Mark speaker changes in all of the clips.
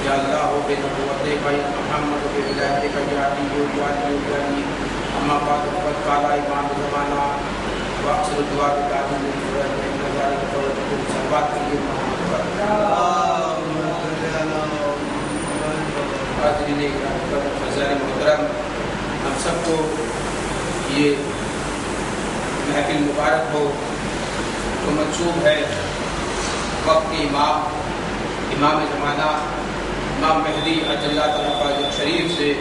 Speaker 1: یا اللہ ہو بے نبوت بھائی محمد کے ولایت کا یادی یادی اما بعد وقت کالا امام زمانہ واقصر دعا کے قابل نظارے کو سلوات کیجیے محمد فضائل محترم، ہم سب کو یہ محفل مبارک ہو تو منسوب ہے وقت کے امام زمانہ امام مہدی عجل اللہ تعالیٰ فاضل شریف سے،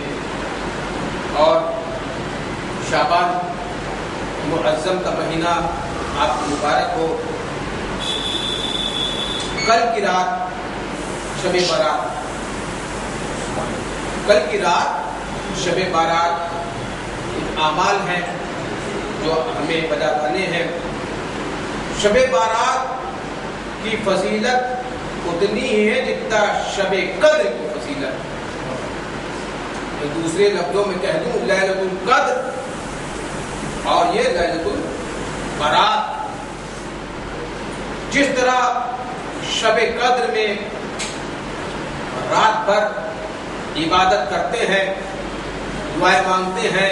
Speaker 1: اور شعبان معظم کا مہینہ آپ کو مبارک ہو۔ کل کی رات شب بارات، کل کی رات شب بارات اعمال ہیں جو ہمیں بتا کرنے ہیں۔ شب بارات کی فضیلت اتنی ہی ہے جتنا شب قدر کی فضیلت۔ دوسرے لفظوں میں کہہ دوں لیلۃ القدر اور یہ لیلۃ البرات۔ جس طرح شب قدر میں رات بھر عبادت کرتے ہیں، دعائیں مانگتے ہیں،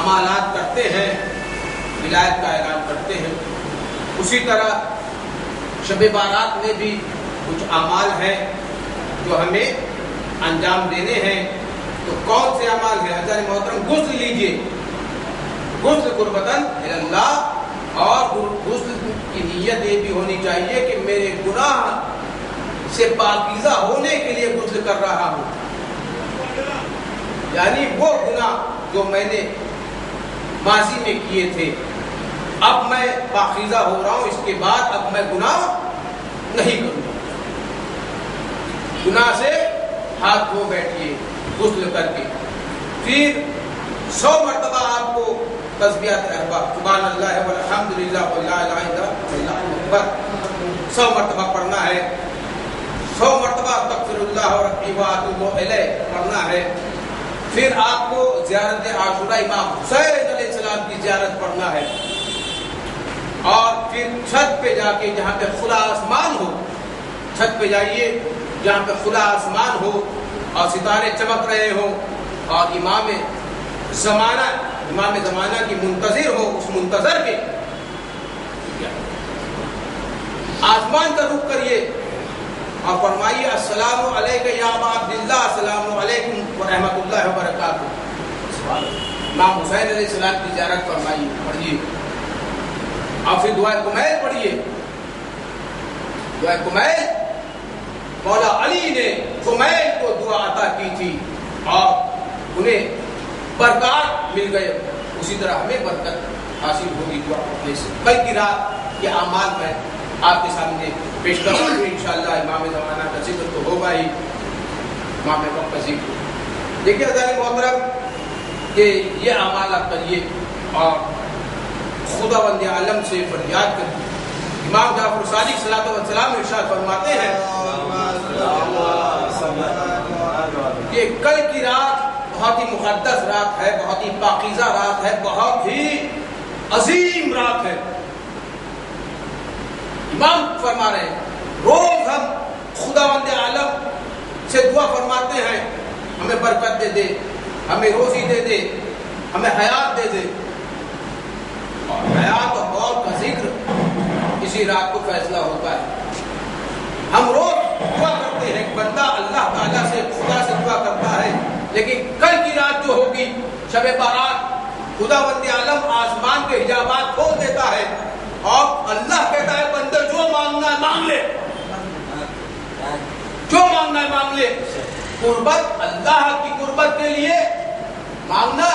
Speaker 1: عمالات کرتے ہیں، ولایت کا اعلان کرتے ہیں، اسی طرح شب بارات میں بھی کچھ اعمال ہیں جو ہمیں انجام دینے ہیں۔ تو کون سے اعمال ہیں؟ حضرت محترم غسل لیجیے، غسل قربتاً اللہ، اور غسل کی نیت یہ بھی ہونی چاہیے کہ میرے گناہ سے پاکیزہ ہونے کے لیے غسل کر رہا ہوں، یعنی وہ گناہ جو میں نے ماضی میں کیے تھے اب میں پاکیزہ ہو رہا ہوں، اس کے بعد اب میں گناہ نہیں کروں گا۔ گناہ سے ہاتھ دھو بیٹھیے غسل کر کے، پھر 100 مرتبہ آپ کو تسبیحات اربع سبحان اللہ والحمد للہ ولا الہ الا اللہ اکبر 100 مرتبہ پڑھنا ہے، 100 مرتبہ استغفر اللہ ربی واتوب الیہ پڑھنا ہے۔ پھر آپ کو زیارت عاشورہ امام حسین علیہ السلام کی زیارت پڑھنا ہے، اور پھر چھت پہ جا کے جہاں پہ کھلا آسمان ہو، چھت پہ جائیے جہاں پہ کھلا آسمان ہو اور ستارے چمک رہے ہوں، اور امام زمانہ کی منتظر ہو، اس منتظر کے آسمان کا رخ کریے اور فرمائیے السلام علیکم یا ابا عبداللہ، السلام علیکم ورحمۃ اللہ وبرکاتہ۔ امام حسین علیہ السلام کی زیارت فرمائیے، پڑھیے، اور پھر دعائے کمیل پڑھیے۔ دعائے کمیل مولا علی نے کمیل کو دعا عطا کی تھی اور انہیں برکات مل گئے، اسی طرح ہمیں برکت حاصل ہوگی دعا پڑھنے سے۔ کل کی رات کے اعمال میں آپ کے سامنے پیش کروں گا، انشاءاللہ امام زمانہ کا ذکر تو ہوگا ہی، امام وقت کا ذکر۔ دیکھیے حضرات محترم کہ یہ اعمال آپ کریے اور خداوند عالم سے فریاد کریے۔ امام جعفر صادق صلوات و سلام ارشاد فرماتے ہیں کہ کل کی رات بہت ہی مقدس رات ہے، بہت ہی پاکیزہ رات ہے، بہت ہی عظیم رات ہے۔ امام فرما رہے ہیں روز ہم خداوند عالم سے دعا فرماتے ہیں ہمیں برکت دے دے، ہمیں روزی دے دے، ہمیں حیات دے دے، اور حیات اور موت کا ذکر اسی رات کو فیصلہ ہوتا ہے۔ ہم روز دعا کرتے ہیں، بندہ اللہ تعالیٰ سے خدا سے دعا کرتا ہے، لیکن کل کی رات جو ہوگی شب بارات، خداوند عالم آسمان کے حجابات کھول دیتا ہے اور اللہ کہتا ہے بندے جو مانگنا ہے مانگ لے، جو مانگنا ہے مانگ لے۔ قربت اللہ کی قربت کے لیے مانگنا،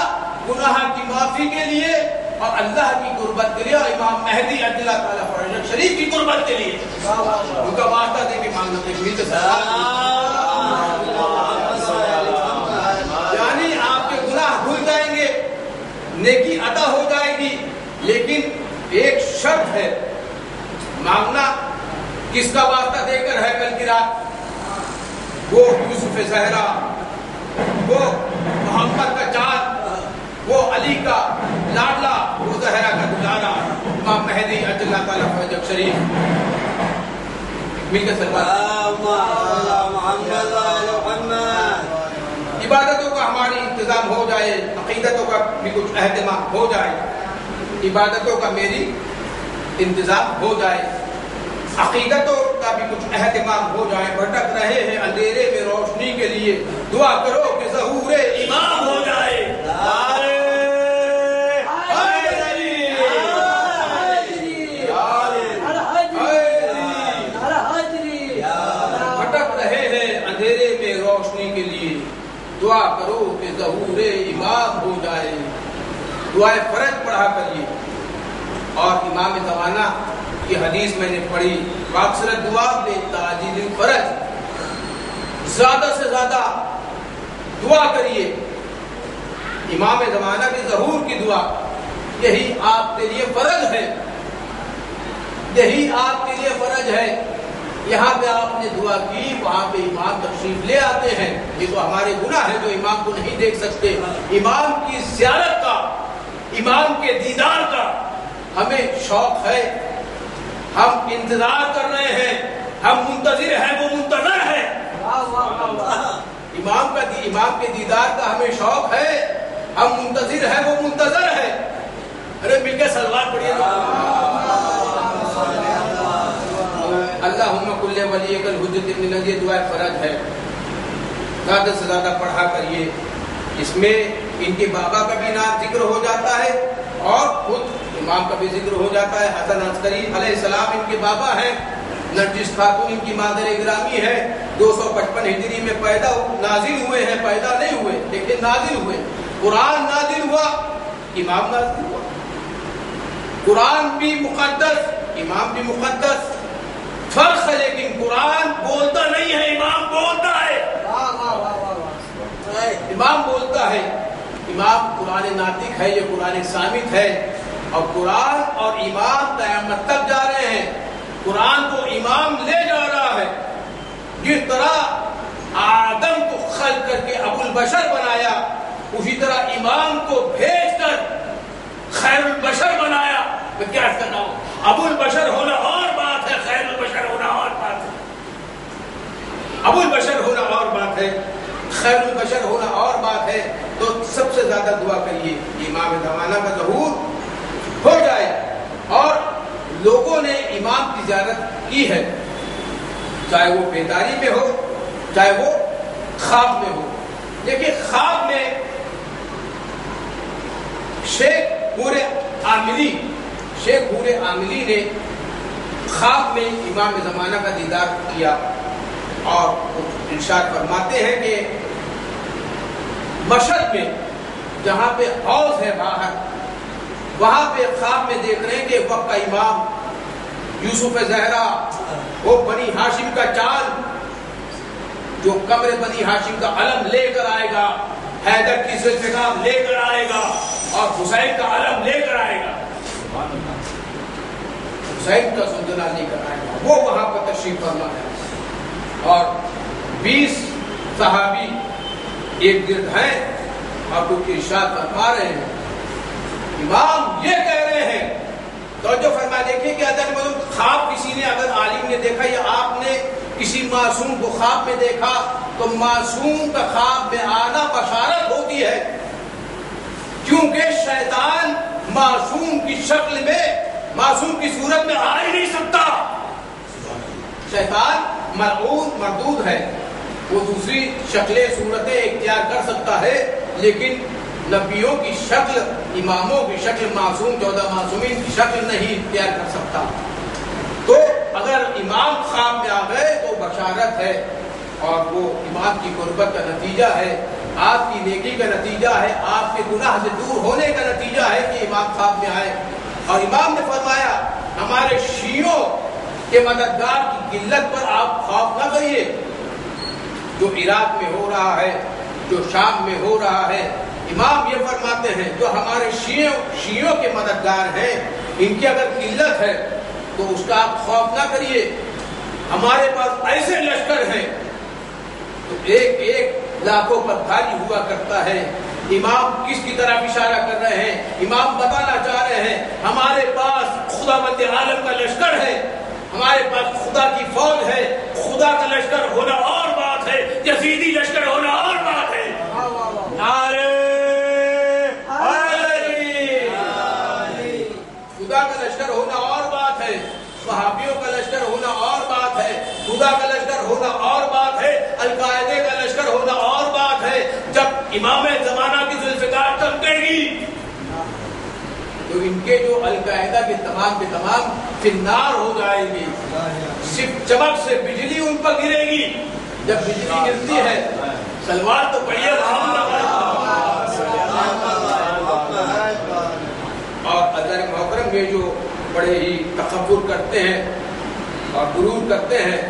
Speaker 1: گناہ کی معافی کے لیے اور اللہ کی قربت کے لیے، اور امام مہدی عجل اللہ تعالیٰ فرج شریف کی قربت کے لیے ان کا واسطہ دے کے مانگنا ہے۔ یعنی آپ کے گناہ دھل جائیں گے، نیکی عطا ہو جائے گی، لیکن ایک شرط ہے، مانگنا کس کا واسطہ دے کر ہے کل کی رات؟ وہ یوسف زہرا، وہ محمد کا چاند، وہ علی کا لاڈلا، وہ زہرا کا دلارا، امام مہدی عجل اللہ تعالیٰ فرج شریف۔ مل کے سلام عبادتوں کا ہماری انتظام ہو جائے, عقیدتوں کا بھی کچھ اہتمام ہو جائے, عبادتوں کا میری انتظام ہو جائے, عقیدتوں کا بھی کچھ اہتمام ہو جائے. بھٹک رہے ہیں اندھیرے میں روشنی کے لیے, دعا کرو کہ ظہور امام ہو جائے. بھٹک رہے ہیں اندھیرے میں روشنی کے لیے, دعا کرو کہ ظہور امام ہو جائے. دعائے فرج پڑھا کریے. اور امام زمانہ کی حدیث میں نے پڑھی, اکثر دعا میں تعجیل فرج, زیادہ سے زیادہ دعا کریے. امام زمانہ کے ظہور کی دعا یہی آپ کے لیے فرض ہے, یہی آپ کے لیے فرض ہے. یہاں پہ آپ نے دعا کی, وہاں پہ امام تشریف لے آتے ہیں. یہ تو ہمارے گناہ ہے جو امام کو نہیں دیکھ سکتے. امام کی زیارت کا, امام کے دیدار کا ہمیں شوق ہے, ہم انتظار کر رہے ہیں, ہم منتظر ہیں, وہ منتظر ہے. امام کے دیدار کا ہمیں شوق ہے, ہم منتظر ہیں, وہ منتظر ہے. ارے مل کے سلوات پڑھیے. اللہم کل ولیک الحجۃ ابن نذیر, یہ دعا فرض ہے, زیادہ سے زیادہ پڑھا کریے. اس میں ان کے بابا کا بھی نام ذکر ہو جاتا ہے اور خود امام کا بھی ذکر ہو جاتا ہے. حسن عسکری علیہ السلام ان کے بابا ہیں, نرجس خاتون ان کی مادر گرامی ہے. 255 ہجری میں نازل ہوئے ہیں, پیدا نہیں ہوئے لیکن نازل ہوئے. قرآن نازل ہوا, امام نازل ہوا. قرآن بھی مقدس, امام بھی مقدس. فرق ہے لیکن قرآن بولتا نہیں ہے, امام بولتا ہے. امام بولتا ہے. امام قرآن ناطق ہے, یہ قرآن صامت ہے. اور قرآن اور امام قیامت تک جا رہے ہیں. قرآن کو امام لے جا رہا ہے. جس طرح آدم کو خلق کر کے ابو البشر بنایا, اسی طرح امام کو بھیج کر خیر البشر بنایا. میں کیا کرنا ہوں, ابو البشر ہونا اور بات ہے, خیر البشر ہونا اور بات ہے. ابو البشر ہونا اور بات ہے, خیر البشر ہونا اور بات ہے. تو سب سے زیادہ دعا کریے امام زمانہ کا ظہور ہو جائے. اور لوگوں نے امام کی زیارت کی ہے, چاہے وہ بیداری میں ہو چاہے وہ خواب میں ہو. دیکھیے خواب میں شیخ پورے عاملی نے خواب میں امام زمانہ کا دیدار کیا اور ارشاد فرماتے ہیں کہ مشہد میں جہاں پہ حوض ہے باہر, وہاں پہ خواب میں دیکھ رہے ہیں کہ وقت کا امام یوسف زہرا, وہ بنی ہاشم کا چال جو قبر بنی ہاشم کا علم لے کر آئے گا, حیدر کی ذوالفقار لے کر آئے گا اور حسین کا علم لے کر آئے گا, حسین کا سلطنہ لے کر آئے گا. وہ وہاں پر تشریف فرما ہے. اور 20 صحابی ایک گرد ہیں اور کچھ ارشاد فرما رہے ہیں. امام یہ کہہ رہے ہیں, توجہ فرما, دیکھیں کہ اگر خواب کسی نے, اگر عالم نے دیکھا یا آپ نے کسی معصوم کو خواب میں دیکھا تو معصوم کا خواب میں آنا بشارت ہوتی ہے, کیونکہ شیطان معصوم کی شکل میں, معصوم کی صورت میں آ ہی نہیں سکتا. شیطان ملعون مردود ہے, وہ دوسری شکلیں صورتیں اختیار کر سکتا ہے, لیکن نبیوں کی شکل, اماموں کی شکل, معصوم 14 معصومین کی شکل نہیں اختیار کر سکتا. تو اگر امام خواب میں آ گئے تو بشارت ہے, اور وہ امام کی قربت کا نتیجہ ہے, آپ کی نیکی کا نتیجہ ہے, آپ کے گناہ سے دور ہونے کا نتیجہ ہے کہ امام خواب میں آئے. اور امام نے فرمایا ہمارے شیعوں کے مددگار کی قلت پر آپ خوف نہ کریے. جو عراق میں ہو رہا ہے, جو شام میں ہو رہا ہے, امام یہ فرماتے ہیں جو ہمارے شیعوں کے مددگار ہیں, ان کی اگر قلت ہے تو اس کا آپ خوف نہ کریے. ہمارے پاس ایسے لشکر ہیں تو ایک لاکھوں پر بھاری ہوا کرتا ہے. امام کس کی طرف اشارہ کر رہے ہیں؟ امام بتانا چاہ رہے ہیں ہمارے پاس خدا بند عالم کا لشکر ہے, ہمارے پاس خدا کی فوج ہے. خدا کا لشکر ہونا اور بات ہے, القاعدے کا لشکر ہونا اور بات ہے، جب امام زمانہ کی ذوالفقار چمکے گی تو ان کے جو القاعدہ کے تمام فنار ہو جائیں گے، صرف چمک سے بجلی ان پر گرے گی. جب بجلی گرتی ہے سلوات تو پڑھیے اور حضرت محترم یہ جو بڑے ہی تکبر کرتے ہیں اور غرور کرتے ہیں،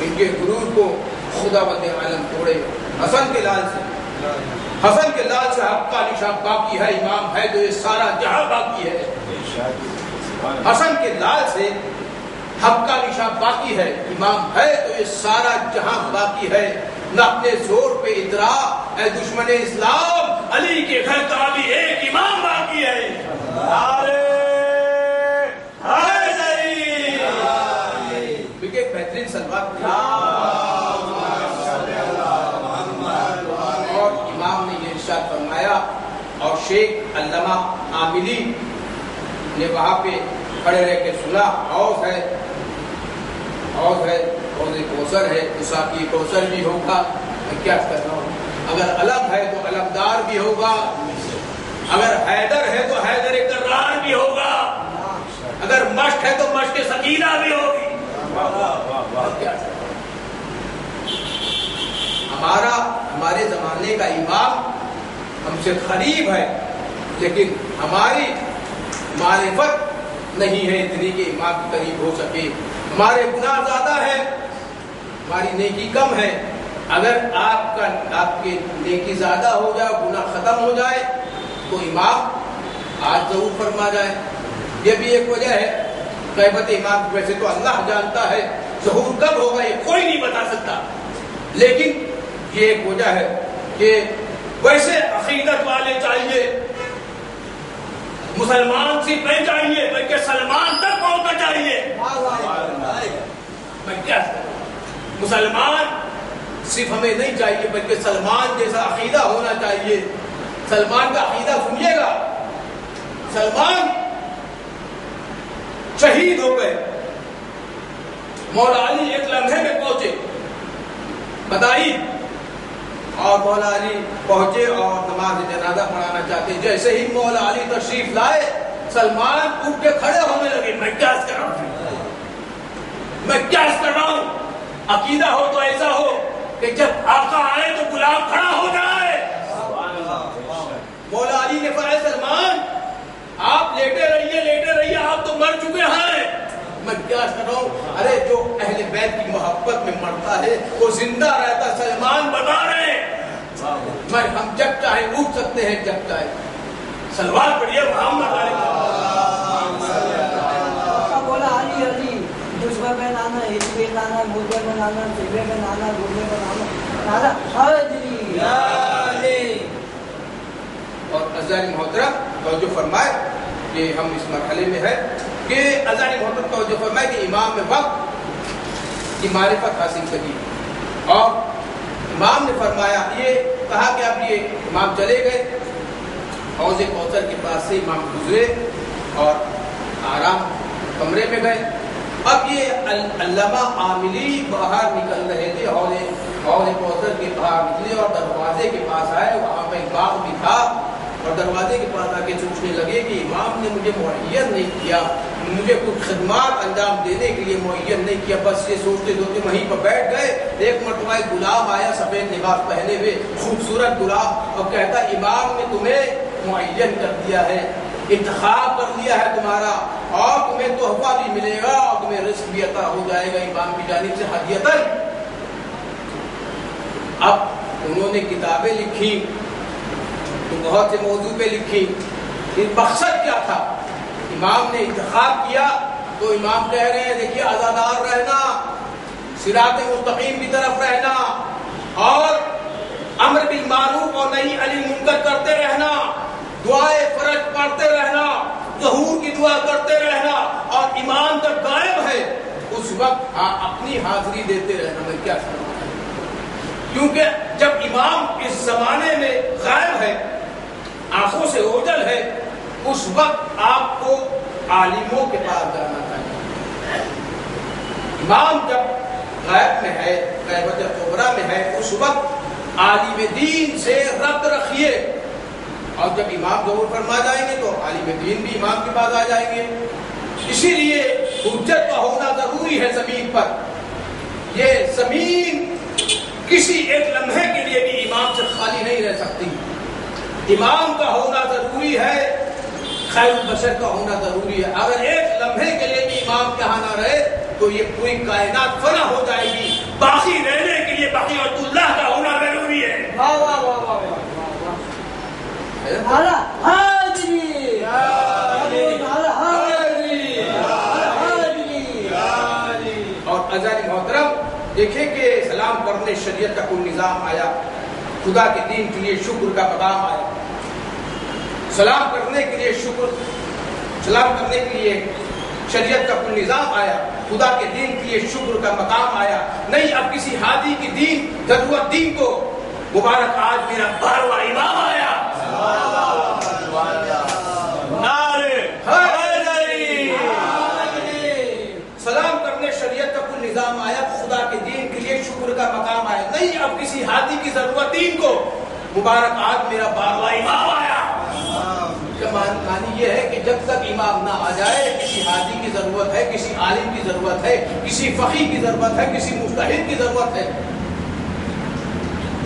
Speaker 1: ان کے غرور کو خدا بند عالم توڑے. حسن کے لال سے حق کا نشان باقی ہے، امام ہے جو یہ سارا جہاں باقی ہے. حسن کے لال سے حق کا نشان باقی ہے، امام ہے تو یہ سارا جہاں باقی ہے. نہ اپنے زور پہ اترا اے دشمن اسلام، علی کے گھر کا بھی ایک امام باقی ہے. ایک بہترین سلوات اور امام نے یہ ارشاد فرمایا. اور شیخ علامہ عاملی نے وہاں پہ کھڑے رہ کے سنا، حوض ہے حوض کوثر ہے، اساقی کوثر بھی ہوگا. میں کیا کر رہا ہوں، اگر علم ہے تو علمدار بھی ہوگا، اگر حیدر ہے تو حیدر کرار بھی ہوگا، اگر مشک ہے تو مشک سکینہ بھی ہوگی. ہمارے زمانے کا امام ہم سے قریب ہے، لیکن ہماری معرفت نہیں ہے اتنی کہ امام کے قریب ہو سکے. ہمارے گناہ زیادہ ہیں، ہماری نیکی کم ہے. اگر آپ کی نیکی زیادہ ہو جائے، گناہ ختم ہو جائے تو امام آج ضرور فرما جائے. یہ بھی ایک وجہ ہے غیبت امام. ویسے تو اللہ جانتا ہے ظہور کب ہوگا یہ کوئی نہیں بتا سکتا، لیکن یہ ایک وجہ ہے کہ ویسے عقیدت والے چاہیے، مسلمان صرف نہیں چاہیے بلکہ سلمان تک پہنچنا چاہیے. میں کیا مسلمان صرف ہمیں نہیں چاہیے بلکہ سلمان جیسا عقیدہ ہونا چاہیے. سلمان کا عقیدہ سنیے گا. سلمان شہید ہو گئے، مولا علی ایک لمحے میں پہنچے بدائی، اور مولا علی پہنچے اور نماز جنازہ پڑھانا چاہتے. جیسے ہی مولا علی تشریف لائے سلمان اٹھ کے کھڑے ہونے لگے. میں کیا کر رہا ہوں. عقیدہ ہو تو ایسا ہو کہ جب آقا آئے تو غلام کھڑا ہو جائے. مولا علی نے فرمایا سلمان آپ لیٹے رہیے، آپ تو مر چکے ہیں. میں کیا کر رہا ہوں. ارے جو اہل بیت کی محبت میں مرتا ہے وہ زندہ رہتا. سلمان بتا رہے ہیں ہم جب چاہیں اٹھ سکتے ہیں، جب چاہیں. سلوات پڑھیے محمد
Speaker 2: بولا علی علی دشمن میں نانا، ہج میں نانا، مردے میں نانا، جبے میں نانا، گردے میں نانا، حاضری.
Speaker 1: اور عزیز محترم توجہ فرمائے کہ ہم اس مرحلے میں ہے کہ عزیز محترم توجہ فرمائے کہ امام میں وقت کی معرفت حاصل کری. اور امام نے فرمایا، یہ کہا کہ اب یہ امام چلے گئے، حوض کوثر کے پاس سے امام گزرے اور آرام کمرے میں گئے. اب یہ علامہ عاملی باہر نکل رہے تھے، حوض کوثر کے باہر نکلے اور دروازے کے پاس آئے. وہاں پہ ایک باغ بھی تھا اور دروازے کے پاس آ کے سوچنے لگے کہ امام نے مجھے معین نہیں کیا، مجھے کچھ خدمات انجام دینے کے لیے معین نہیں کیا. بس یہ سوچتے سوچتے وہیں پر بیٹھ گئے. ایک مرتبہ ایک غلام آیا سفید لباس پہنے ہوئے، خوبصورت غلام، اور کہتا امام نے تمہیں معین کر دیا ہے، انتخاب کر لیا ہے تمہارا، اور تمہیں تحفہ بھی ملے گا اور تمہیں رزق بھی عطا ہو جائے گا امام کی جانب سے ہدیتاً. اب انہوں نے کتابیں لکھی تو بہت سے موضوع پہ لکھی. مقصد کیا تھا؟ امام نے انتخاب کیا تو امام کہہ رہے ہیں دیکھیے آزادار رہنا، صراط مستقیم کی طرف رہنا، اور امر بالمعروف اور نہی عن المنکر کرتے رہنا، دعائے فرج پڑھتے رہنا، ظہور کی دعا کرتے رہنا، اور امام جب غائب ہے اس وقت اپنی حاضری دیتے رہنا. میں کیا سمجھتا ہوں، کیونکہ جب امام اس زمانے میں غائب ہے، آنکھوں سے اوجھل ہے، اس وقت آپ کو عالموں کے پاس جانا چاہیے. امام جب غائب میں ہے، غیبت کبریٰ میں ہے اس وقت عالم دین سے ربط رکھیے، اور جب امام ظہور فرما جائیں گے تو عالم دین بھی امام کے پاس آ جائیں گے۔ اسی لیے حجت کا ہونا ضروری ہے زمین پر۔ یہ زمین کسی ایک لمحے کے لیے بھی امام سے خالی نہیں رہ سکتی، امام کا ہونا ضروری ہے، خیر البشر کا ہونا ضروری ہے۔ اگر ایک لمحے کے لیے بھی امام کے یہاں نہ رہے تو یہ پوری کائنات فنا ہو جائے گی۔ باقی رہنے کے لیے بقیت اللہ کا ہونا ضروری ہے۔
Speaker 2: واہ واہ واہ واہ واہ واہ، حاضری
Speaker 1: اور عزیز محترم دیکھیں کہ سلام کرنے شریعت کا کوئی نظام آیا، خدا کے دین کے لیے شکر کا پیغام آیا، سلام کرنے کے لیے سلام کرنے کے لیے شریعت کا کوئی نظام آیا، خدا کے دین کے لیے شکر کا مقام آیا۔ نہیں اب کسی ہادی کی دین ضرورت دین کو مبارک آج میرا 12واں امام آیا۔ سلام کرنے شریعت کا کوئی نظام آیا، خدا کے دین کے لیے شکر کا مقام آیا۔ نہیں اب کسی ہادی کی ضرورت دین کو مبارک آج میرا 12واں امام آیا۔ معنی یہ ہے کہ جب تک امام نہ آ جائے کسی ہادی کی ضرورت ہے، کسی عالم کی ضرورت ہے، کسی فقیہ کی ضرورت ہے، کسی مجتہد کی ضرورت ہے۔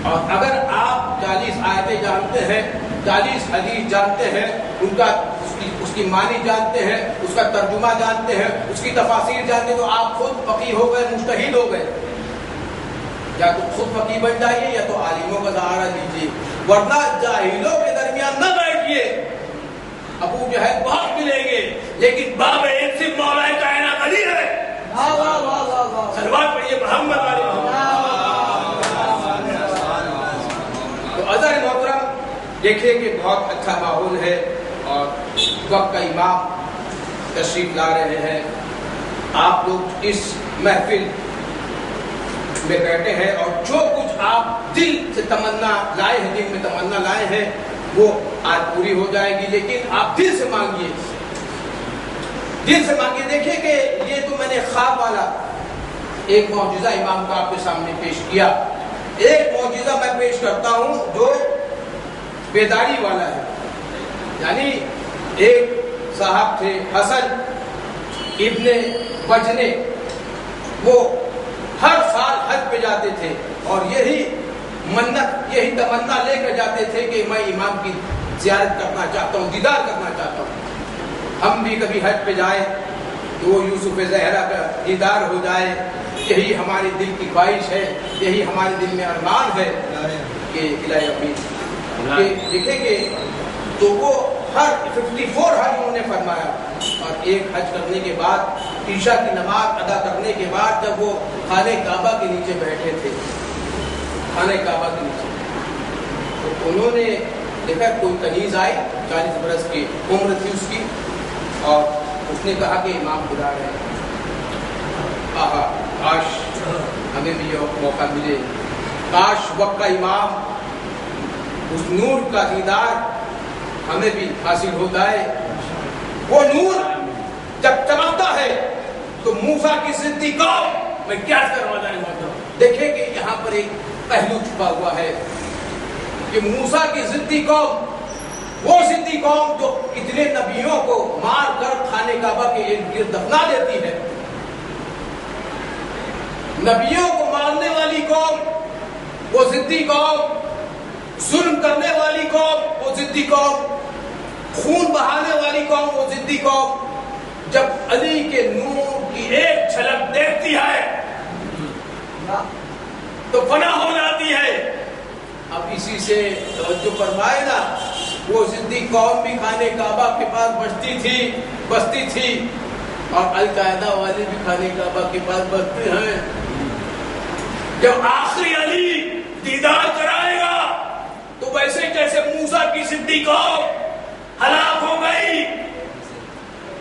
Speaker 1: اور اگر آپ 40 آیتیں جانتے ہیں، 40 حدیث جانتے ہیں، اس کی معنی جانتے ہیں، اس کا ترجمہ جانتے ہیں، اس کی تفاسیر جانتے ہیں، تو آپ خود فقیہ ہو گئے، مجتہد ہو گئے۔ یا تو خود فقیہ بن جائیے یا تو عالموں کا سہارا لیجیے، ورنہ جاہلوں کے درمیان نہ بیٹھیے۔ ابو جہل بہت ملیں گے لیکن باب ایک صرف مولا کائنات علی ہے۔ صلوات پڑھیے محمد علیہ۔ تو عزیز محترم دیکھیں کہ بہت اچھا ماحول ہے اور وقت کا امام تشریف لا رہے ہیں۔ آپ لوگ اس محفل میں بیٹھے ہیں اور جو کچھ آپ دل سے تمنا لائے ہیں، دل میں تمنا لائے ہیں وہ آج پوری ہو جائے گی، لیکن آپ دل سے مانگیے، دل سے مانگیے۔ دیکھیں کہ یہ تو میں نے خواب والا ایک معجزہ امام کا آپ کے سامنے پیش کیا، ایک معجزہ میں پیش کرتا ہوں جو بیداری والا ہے۔ یعنی ایک صاحب تھے حسن ابن بجنے، وہ ہر سال حج پہ جاتے تھے اور یہی منت، یہی تمنا لے کر جاتے تھے کہ میں امام کی زیارت کرنا چاہتا ہوں، دیدار کرنا چاہتا ہوں۔ ہم بھی کبھی حج پہ جائیں تو وہ یوسف زہرا کا دیدار ہو جائے، یہی ہمارے دل کی خواہش ہے، یہی ہمارے دل میں ارمان ہے کہ الہی امین دیکھیں گے۔ تو وہ ہر 54 حج انہوں نے فرمایا، اور ایک حج کرنے کے بعد عشاء کی نماز ادا کرنے کے بعد جب وہ خانہ کعبہ کے نیچے بیٹھے تھے، خانہ کعبہ کے نیچے، تو انہوں نے دیکھا کوئی کنیز آئی، 40 برس کی عمر تھی اس کی، اور اس نے کہا کہ امام بلا رہے ہیں۔ آہا کاش ہمیں بھی یہ موقع ملے، کاش وقت کا امام اس نور کا دیدار ہمیں بھی حاصل ہو جائے۔ وہ نور جب چمکتا ہے تو موسیٰ کی ضدی قوم میں کیا کروا جائے گا۔ دیکھیں کہ یہاں پر ایک پہلو چھپا ہوا ہے کہ موسیٰ کی ضدی قوم، وہ ضدی قوم جو اتنے نبیوں کو مار کر خانہ کعبہ کے ارد گرد دفنا دیتی ہے، نبیوں کو مارنے والی قوم وہ ضدی قوم، ظلم کرنے والی قوم وہ ضدی قوم، خون بہانے والی قوم وہ ضدی قوم، جب علی کے نور کی ایک جھلک دیکھتی ہے تو فنا ہو جاتی ہے۔ اب اسی سے توجہ فرمائے نا، وہ ضدی قوم بھی خانہ کعبہ کے پاس بستی تھی اور القاعدہ والے بھی خانہ کعبہ کے پاس بستے ہیں۔ جب آخری علی دیدار کرائے گا تو ویسے جیسے موسیٰ کی ضدی قوم ہلاک ہو گئی،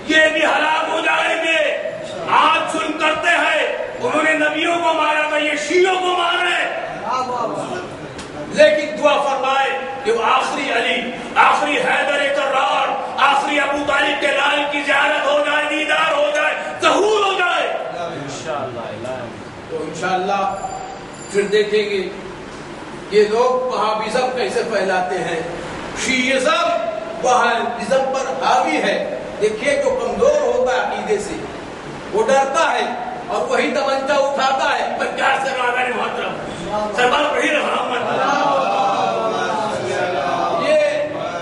Speaker 1: یہ بھی ہلاک ہو جائیں گے۔ آج ظلم کرتے ہیں، انہوں نے نبیوں کو مارا تھا، یہ شیعوں کو مار رہے ہیں، لیکن دعا فرمائے کہ وہ آخری علی، آخری حیدر کرار، آخری ابو طالب کے لال کی زیارت ہو جائے، دیدار ہو جائے، ظہور ہو جائے۔ تو انشاءاللہ پھر دیکھیں گے یہ لوگ وہابیزم کیسے پھیلاتے ہیں، شیعیزم وہابیزم پر حاوی ہے۔ دیکھیے جو کمزور ہوتا ہے عقیدے سے وہ ڈرتا ہے اور وہی تمنچا اٹھاتا ہے۔
Speaker 3: پچاس سے راغا نے محترم سربار وہی رہا
Speaker 1: یہ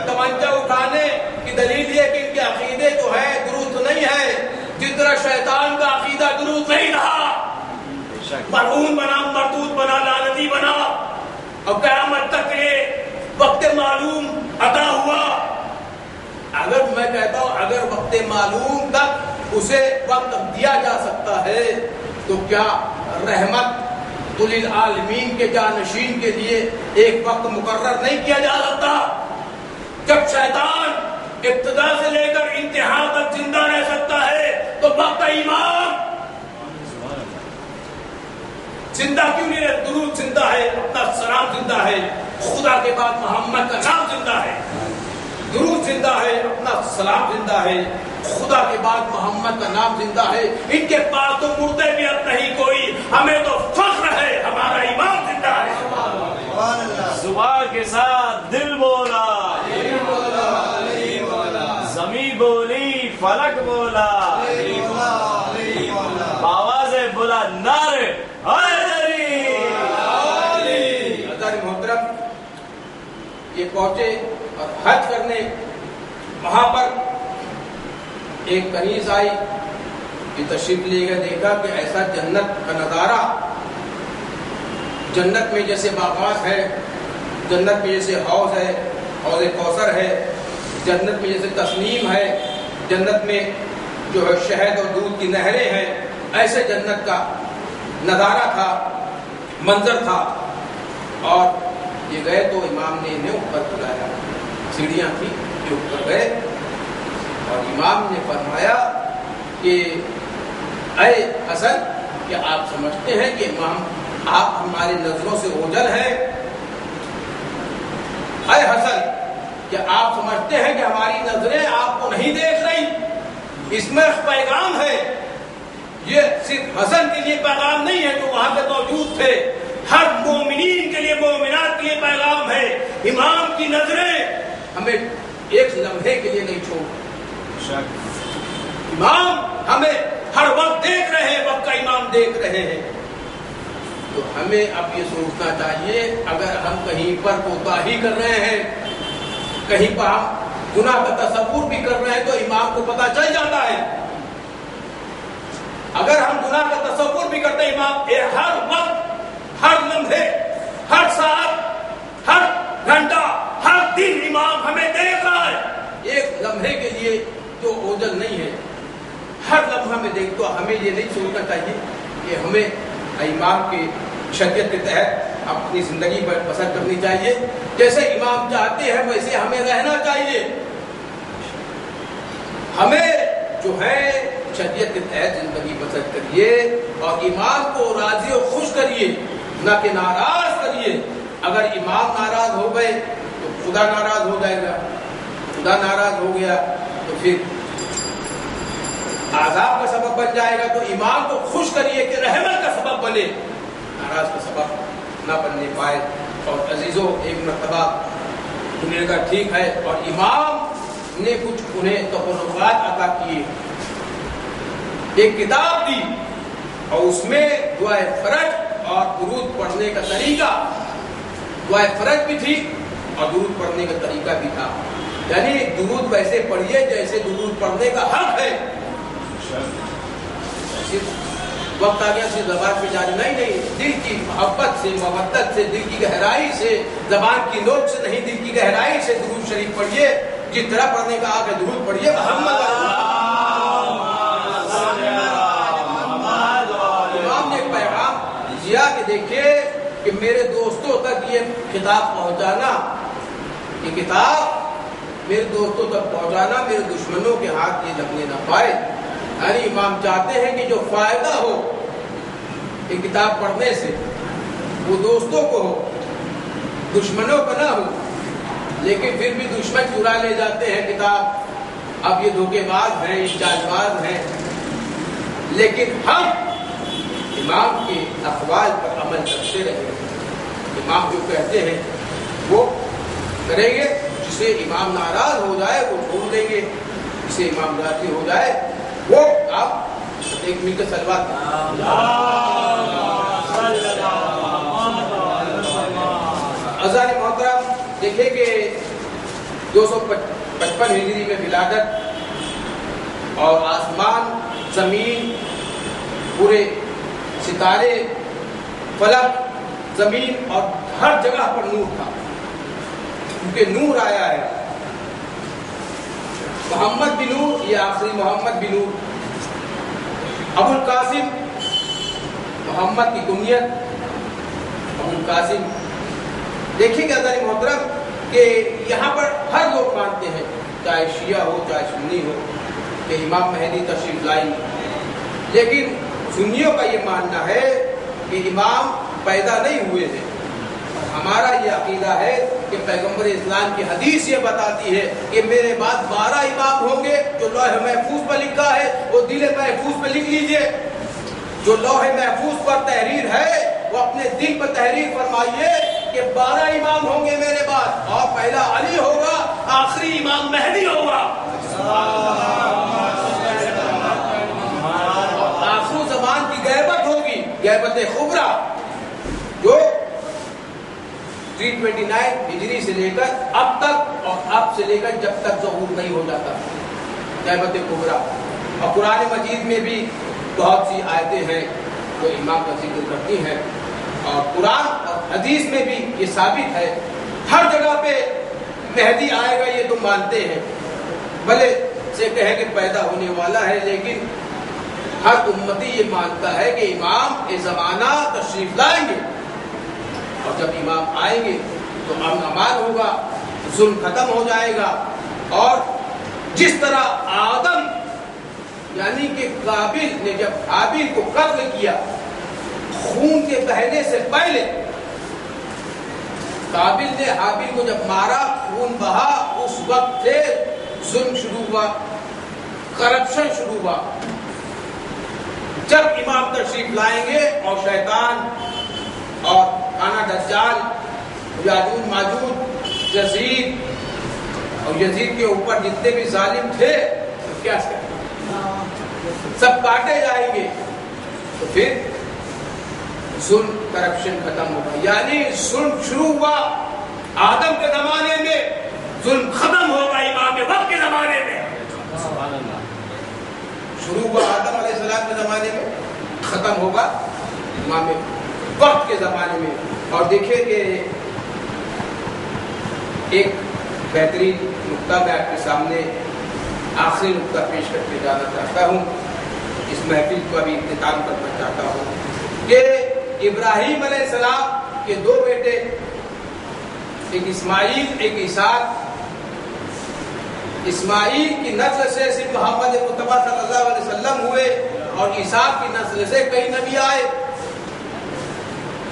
Speaker 1: تمنچا اٹھانے کی دلیل یہ کہ ان کے عقیدے جو ہے درست نہیں ہے، جس طرح شیطان کا عقیدہ درست نہیں رہا،
Speaker 3: مرہون بنا، مردود بنا، لعنتی بنا، اور قیامت تک یہ وقت معلوم عطا ہوا۔
Speaker 1: اگر میں کہتا ہوں اگر وقت معلوم تک اسے وقت دیا جا سکتا ہے تو کیا رحمت للعالمین کے جانشین کے لیے ایک وقت مقرر نہیں کیا جا سکتا؟
Speaker 3: جب شیطان ابتدا سے لے کر انتہا تک زندہ رہ سکتا ہے تو وقت امام زندہ کیوں نہیں رہے؟ درود زندہ ہے، اپنا سلام زندہ ہے، خدا کے بعد محمد کا نام زندہ ہے،
Speaker 1: درود زندہ ہے، اپنا سلام زندہ ہے، خدا کے بعد محمد کا نام زندہ ہے۔
Speaker 3: ان کے پاس تو مردے بھی اب نہیں کوئی، ہمیں تو فخر ہے ہمارا امام زندہ ہے۔
Speaker 4: زبان کے ساتھ دل بولا، زمین بولی، فلک بولا، آواز بلند نعرے
Speaker 1: محترم یہ پہنچے اور حج کرنے، وہاں پر ایک کنیز آئی، یہ تشریف لے گئے، دیکھا کہ ایسا جنت کا نظارہ، جنت میں جیسے باغات ہے، جنت میں جیسے حوض ہے، حوض کوثر ہے، جنت میں جیسے تسنیم ہے، جنت میں جو ہے شہد اور دودھ کی نہریں ہیں، ایسے جنت کا نظارہ تھا، منظر تھا۔ اور یہ گئے تو امام نے انہیں اوپر بلایا، سیڑھیاں تھیں یہ اوپر گئے اور امام نے فرمایا کہ اے حسن، کیا آپ سمجھتے ہیں کہ امام آپ ہماری نظروں سے اوجھل ہیں؟ اے حسن، کیا آپ سمجھتے ہیں کہ ہماری نظریں آپ کو نہیں دیکھ رہی؟ اس میں پیغام ہے، یہ صرف حسن کے لیے پیغام نہیں ہے جو وہاں پہ موجود تھے، ہر مومنین کے لیے، مومنات کے لیے پیغام ہے۔ امام کی نظریں ہمیں ایک لمحے کے لیے نہیں چھوڑ، امام ہمیں ہر وقت دیکھ رہے ہیں، وقت کا امام دیکھ رہے ہیں۔ تو ہمیں اب یہ سوچنا چاہیے اگر ہم کہیں پر کوتاہی کر رہے ہیں، کہیں پر ہم گناہ کا تصور بھی کر رہے ہیں تو امام کو پتہ چل جاتا ہے۔ اگر ہم گناہ کا تصور بھی کرتے ہیں، امام ہر وقت، ہر لمحے، ہر ساتھ، ہر گھنٹہ، ہر دن امام ہمیں دیکھ رہا ہے۔ ایک لمحے کے لیے جو اوجھل نہیں ہے، ہر لمحہ میں دیکھ، تو ہمیں یہ نہیں سوچنا چاہیے کہ ہمیں امام کی شریعت کے تحت اپنی زندگی بسر کرنی چاہیے، جیسے امام چاہتے ہیں ویسے ہمیں رہنا چاہیے۔ ہمیں جو ہے شریعت کے تحت زندگی بسر کریے اور امام کو راضی و خوش کریے، نہ کہ ناراض کریے۔ اگر امام ناراض ہو گئے تو خدا ناراض ہو جائے گا، خدا ناراض ہو گیا تو پھر عذاب کا سبب بن جائے گا۔ تو امام کو خوش کریے کہ رحمت کا سبب بنے، ناراض کا سبب نہ بننے پائے۔ اور عزیزوں، ایک مرتبہ انہوں نے کہا ٹھیک ہے، اور امام نے کچھ انہیں تبرکات عطا کیے، ایک کتاب دی اور اس میں دعائے فرج اور درود پڑھنے کا طریقہ، دعائے فرج بھی تھی اور درود پڑھنے کا طریقہ بھی تھا، یعنی درود ویسے پڑھیے جیسے درود پڑھنے کا حق ہے۔ وقت آ گیا صرف زبان پہ جاری نہیں، دل کی محبت سے، مودت سے، دل کی گہرائی سے، زبان کی نوک سے نہیں، دل کی گہرائی سے درود شریف پڑھیے، جس طرح پڑھنے کا آگے درود پڑھیے محمد۔ امام نے ایک پیغام دیا کہ دیکھیے کہ میرے دوستوں تک یہ کتاب پہنچانا، یہ کتاب میرے دوستوں تک پہنچانا، میرے دشمنوں کے ہاتھ یہ لگنے نہ پائے۔ یعنی امام چاہتے ہیں کہ جو فائدہ ہو یہ کتاب پڑھنے سے وہ دوستوں کو ہو، دشمنوں کو نہ ہو۔ لیکن پھر بھی دشمن چرا لے جاتے ہیں کتاب، اب یہ دھوکے باز ہیں، احتجاج باز ہیں، لیکن ہم امام کے اقوال پر عمل کرتے رہیں گے. امام جو کہتے ہیں وہ کریں گے. جسے امام ناراض ہو جائے وہ چھوڑ دیں گے. جسے امام راضی ہو جائے وہ آپ ایک مل کے سلوات. اذان محترم دیکھیں کہ 255 ہجری میں ولادت اور آسمان زمین پورے ستارے فلک زمین اور ہر جگہ پر نور تھا کیونکہ نور آیا ہے. محمد بن نور یہ آخری محمد بن نور. ابو القاسم محمد کی کنیت ابو القاسم. دیکھیے کہ حضرت محترم کہ یہاں پر ہر لوگ مانتے ہیں چاہے شیعہ ہو چاہے سنی ہو کہ امام مہدی تشریف لائیں. لیکن سنیوں کا یہ ماننا ہے کہ امام پیدا نہیں ہوئے ہیں. ہمارا یہ عقیدہ ہے کہ پیغمبر اسلام کی حدیث یہ بتاتی ہے کہ میرے بعد 12 امام ہوں گے. جو لوح محفوظ پر لکھا ہے وہ دل محفوظ پہ لکھ لیجئے. جو لوح محفوظ پر تحریر ہے وہ اپنے دل پر تحریر فرمائیے کہ 12 امام ہوں گے میرے بعد اور پہلا علی ہوگا آخری امام مہدی ہوگا. آخر زمان کی غیبت ہوگی غیبت خبرا جو 329 ہجری سے لے کر اب تک اور اب سے لے کر جب تک ظہور نہیں ہو جاتا غیبت کبریٰ. اور قرآن مجید میں بھی بہت سی آیتیں ہیں جو امام کا ذکر کرتی ہیں اور قرآن اور حدیث میں بھی یہ ثابت ہے. ہر جگہ پہ مہدی آئے گا یہ تم مانتے ہیں. بھلے سے کہے کہ پیدا ہونے والا ہے لیکن ہر امتی یہ مانتا ہے کہ امام زمانہ تشریف لائیں گے اور جب امام آئیں گے تو امن امان ہوگا ظلم ختم ہو جائے گا. اور جس طرح آدم یعنی کہ قابل نے جب حابیل کو قتل کیا خون کے بہنے سے پہلے قابل نے حابیل کو جب مارا خون بہا اس وقت سے ظلم شروع ہوا کرپشن شروع ہوا. جب امام تشریف لائیں گے اور شیطان اور کانا دجال یاجوج ماجوج یزید اور یزید کے اوپر جتنے بھی ظالم تھے تو کیا سب کاٹے جائیں گے تو پھر ظلم کرپشن ختم ہوگا. یعنی ظلم شروع ہوا آدم کے زمانے میں ظلم ختم ہوگا امام وقت کے زمانے میں. شروع ہوا آدم علیہ السلام کے زمانے میں ختم ہوگا امام وقت کے زمانے میں. اور دیکھیں کہ ایک بہترین نقطہ میں آپ کے سامنے آخری نقطہ پیش کر کے جانا چاہتا ہوں. اس محفل کو ابھی اختتام کرنا چاہتا ہوں کہ ابراہیم علیہ السلام کے 2 بیٹے ایک اسماعیل ایک اسحاق. اسماعیل کی نسل سے صرف محمد مصطفیٰ صلی اللہ علیہ وسلم ہوئے اور اسحاق کی نسل سے کئی نبی آئے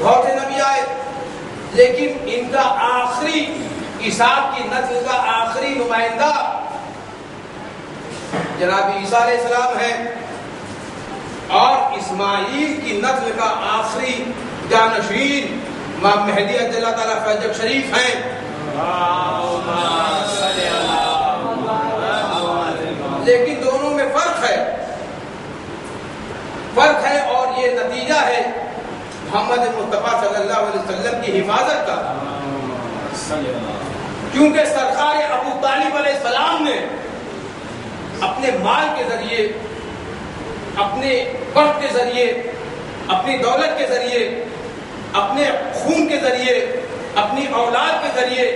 Speaker 1: بہت سے نبی آئے. لیکن ان کا آخری اسحاق کی نسل کا آخری نمائندہ جناب عیسیٰ علیہ السلام ہے اور اسماعیل کی نسل کا آخری جانشین امام مہدی عجل اللہ تعالیٰ فیض شریف ہیں. لیکن دونوں میں فرق ہے اور یہ نتیجہ ہے محمد مصطفیٰ صلی اللہ علیہ وسلم کی حفاظت کا. کیونکہ سرکار ابو طالب علیہ السلام نے اپنے مال کے ذریعے اپنے وقت کے ذریعے اپنی دولت کے ذریعے اپنے خون کے ذریعے اپنی اولاد کے ذریعے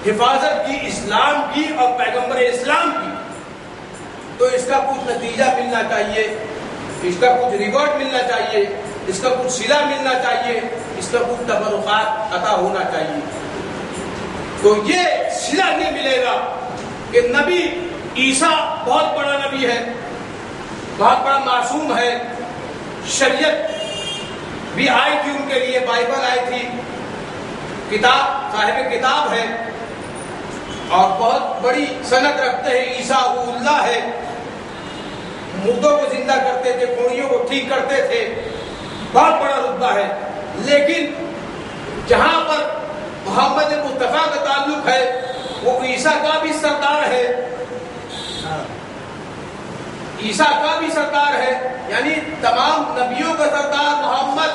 Speaker 1: حفاظت کی اسلام کی اور پیغمبر اسلام کی. تو اس کا کچھ نتیجہ ملنا چاہیے اس کا کچھ ریوارڈ ملنا چاہیے اس کا کچھ صلہ ملنا چاہیے اس کا کچھ تبرکات عطا ہونا چاہیے. تو یہ صلہ نہیں ملے گا کہ نبی عیسیٰ بہت بڑا نبی ہے بہت بڑا معصوم ہے. شریعت بھی آئی تھی ان کے لیے بائبل آئی تھی کتاب صاحب کتاب ہے اور بہت بڑی سند رکھتے ہیں. عیسیٰ وہ اللہ ہے مردوں کو زندہ کرتے تھے کوڑیوں کو ٹھیک کرتے تھے بہت بڑا رتبہ ہے. لیکن جہاں پر محمد مصطفیٰ کا تعلق ہے وہ عیسیٰ کا بھی سردار ہے، عیسیٰ کا بھی سردار ہے، یعنی تمام نبیوں کا سردار محمد،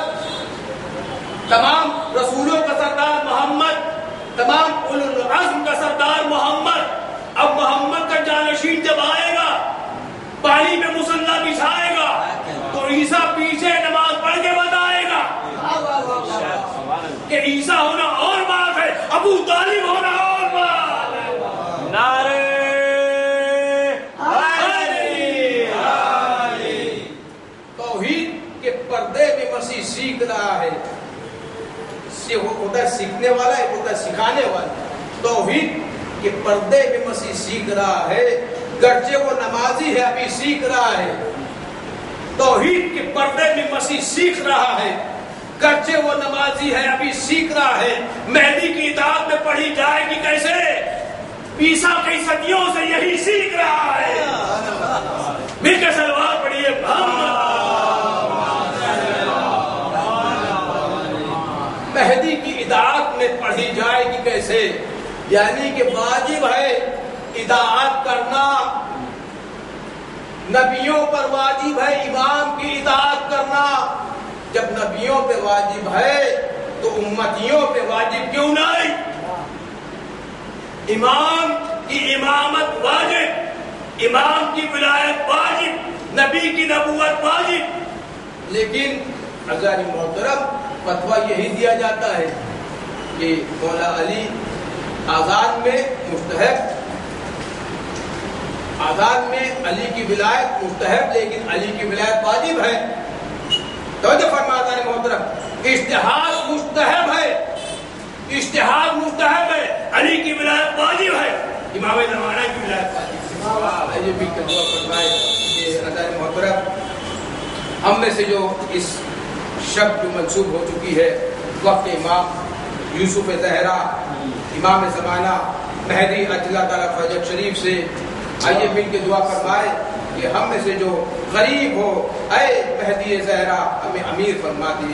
Speaker 1: تمام رسولوں کا سردار محمد، تمام اولو العزم کا سردار محمد۔ اب محمد کا جانشین جب آئے گا، پانی پہ مصلی بچھائے گا، تو عیسیٰ پیچھے نماز پڑھ کے بتائے گا کہ عیسیٰ ہونا اور بات ہے، ابو طالب ہونا اور بات ہے۔
Speaker 4: نعرے
Speaker 1: توحید کے پردے میں مسیح سیکھ رہا ہے، ہوتا ہے سیکھنے والا ہے، ہوتا ہے سکھانے والا۔ توحید کے پردے میں مسیح سیکھ رہا ہے، گرچہ وہ نمازی ہے ابھی سیکھ رہا ہے۔ توحید کے پردے میں مسیح سیکھ رہا ہے، گرچہ وہ نمازی ہے ابھی سیکھ رہا ہے۔ مہدی کی اطاعت میں پڑھی جائے گی کیسے؟ عیسیٰ کئی صدیوں سے یہی سیکھ رہا ہے۔ مل کے سلوات پڑھیے مہدی کی اطاعت میں پڑھی جائے گی کیسے؟ یعنی کہ واجب ہے اطاعت کرنا، نبیوں پر واجب ہے امام کی اطاعت کرنا۔ جب نبیوں پہ واجب ہے تو امتیوں پہ واجب کیوں نہیں؟ امام کی امامت واجب، امام کی ولایت واجب، نبی کی نبوت واجب۔ لیکن اگر محترم فتویٰ یہی دیا جاتا ہے کہ مولا علی آزاد میں مستحب، آزاد میں علی کی ولایت مستحب لیکن علی کی ولایت واجب ہے۔ توجہ فرماتا ہے محترم، اجتہاد مستحب ہے، اجتہاد مستحب ہے، علی کی ولایت واجب ہے، امام زمانہ کی ولایت واجب ہے۔ یہ بھی دعا فرمائے کہ ادا محترم ہم میں سے جو اس شب جو منسوب ہو چکی ہے وقت امام یوسف زہرا امام زمانہ مہدی اللہ تعالیٰ فجر شریف سے، آئیے مل کے دعا فرمائے کہ ہم میں سے جو غریب ہو اے مہدی زہرا ہمیں امیر فرما دے،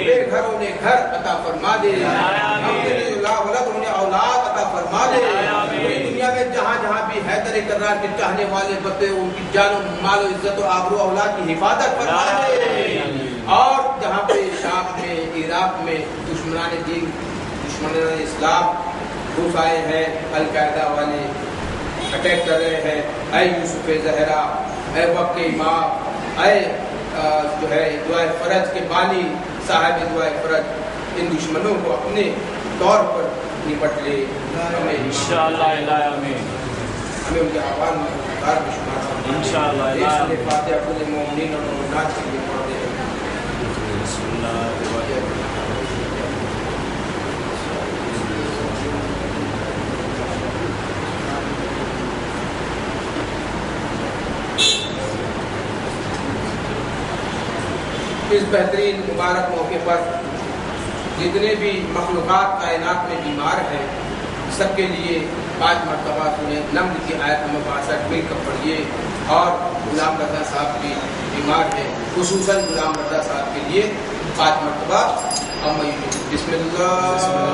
Speaker 1: بے گھروں نے گھر عطا فرما دے، ہم سے جو لا اولاد انہیں اولاد عطا فرما دے، پوری دنیا میں جہاں جہاں بھی حیدر کرار کے چاہنے والے بتے ان کی جان و مال و عزت و آبرو اولاد کی حفاظت فرما دے، اور جہاں پہ شام میں عراق میں دشمنان دین دشمنان اسلام گھس آئے ہیں، القاعدہ والے اٹیک کر رہے ہیں، اے یوسف زہرا، اے وقت امام، اے جو ہے دعائے فرج کے بانی صاحب دعائے فرج، ان دشمنوں کو اپنے طور پر نپٹ لے، ہمیں
Speaker 4: انشاءاللہ آمین،
Speaker 1: ہمیں ان کے آواز میں اتار بھی شمار
Speaker 4: انشاءاللہ
Speaker 1: اس لیے فاتحہ کل مومنین اور مومنات کے لیے پڑھ دے۔ اس بہترین مبارک موقع پر جتنے بھی مخلوقات کائنات میں بیمار ہیں سب کے لیے 5 مرتبہ سنیں نمل کی آیت نمبر 62 مل کر پڑھیے، اور غلام رضا صاحب بھی بیمار ہیں، خصوصاً غلام رضا صاحب کے لیے 5 مرتبہ بسم اللہ